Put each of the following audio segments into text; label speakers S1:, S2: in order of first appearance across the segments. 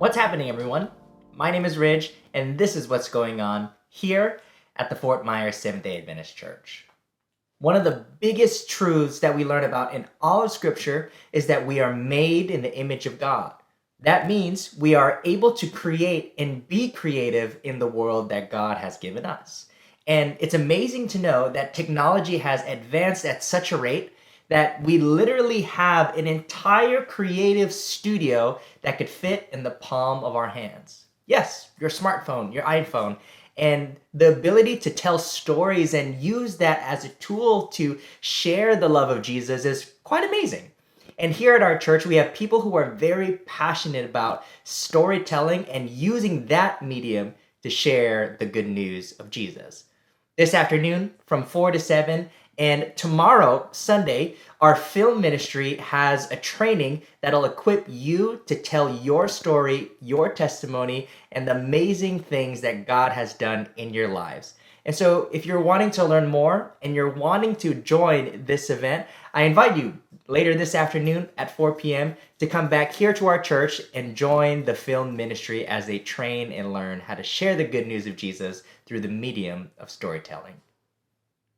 S1: What's happening, everyone? My name is Rhidge, and this is what's going on here at the Fort Myers Seventh-day Adventist Church. One of the biggest truths that we learn about in all of Scripture is that we are made in the image of God. That means we are able to create and be creative in the world that God has given us. And it's amazing to know that technology has advanced at such a rate that we literally have an entire creative studio that could fit in the palm of our hands. Yes, your smartphone, your iPhone, and the ability to tell stories and use that as a tool to share the love of Jesus is quite amazing. And here at our church, we have people who are very passionate about storytelling and using that medium to share the good news of Jesus. This afternoon from 4 to 7, and tomorrow, Sunday, our film ministry has a training that'll equip you to tell your story, your testimony, and the amazing things that God has done in your lives. And so if you're wanting to learn more and you're wanting to join this event, I invite you later this afternoon at 4 p.m. to come back here to our church and join the film ministry as they train and learn how to share the good news of Jesus through the medium of storytelling.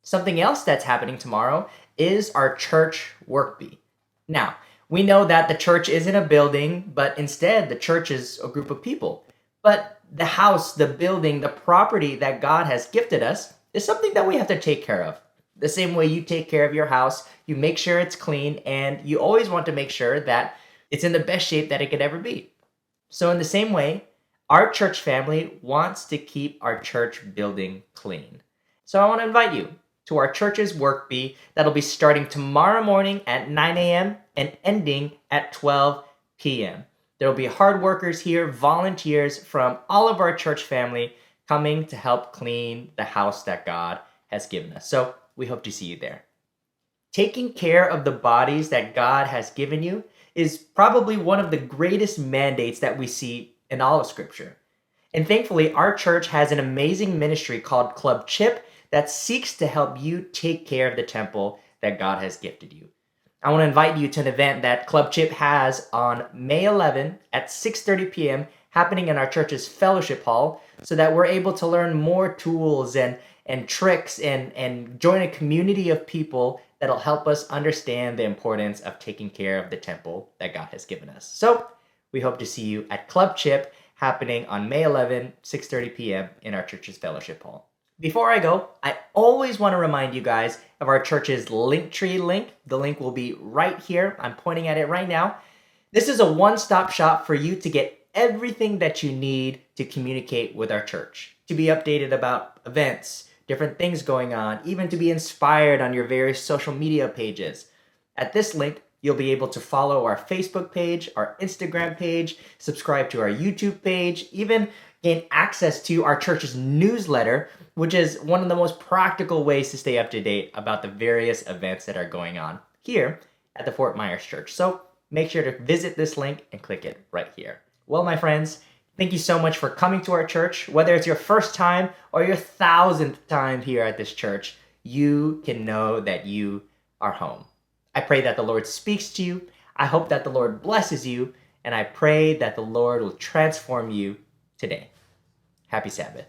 S1: Something else that's happening tomorrow is our church work bee. Now, we know that the church isn't a building, but instead the church is a group of people. But the house, the building, the property that God has gifted us is something that we have to take care of. The same way you take care of your house, you make sure it's clean, and you always want to make sure that it's in the best shape that it could ever be. So in the same way, our church family wants to keep our church building clean. So I want to invite you to our church's work bee that'll be starting tomorrow morning at 9 a.m. and ending at 12 p.m. There will be hard workers here, volunteers from all of our church family coming to help clean the house that God has given us. So we hope to see you there. Taking care of the bodies that God has given you is probably one of the greatest mandates that we see in all of Scripture. And thankfully, our church has an amazing ministry called Club Chip that seeks to help you take care of the temple that God has gifted you. I want to invite you to an event that Club Chip has on May 11 at 6:30 p.m. happening in our church's fellowship hall so that we're able to learn more tools and tricks and join a community of people that'll help us understand the importance of taking care of the temple that God has given us. So we hope to see you at Club Chip happening on May 11, 6:30 p.m. in our church's fellowship hall. Before I go, I always want to remind you guys of our church's Linktree link. The link will be right here. I'm pointing at it right now. This is a one-stop shop for you to get everything that you need to communicate with our church, to be updated about events, different things going on, even to be inspired on your various social media pages. At this link, you'll be able to follow our Facebook page, our Instagram page, subscribe to our YouTube page, even gain access to our church's newsletter, which is one of the most practical ways to stay up to date about the various events that are going on here at the Fort Myers Church. So make sure to visit this link and click it right here. Well, my friends, thank you so much for coming to our church. Whether it's your first time or your 1,000th time here at this church, you can know that you are home. I pray that the Lord speaks to you. I hope that the Lord blesses you. And I pray that the Lord will transform you today. Happy Sabbath.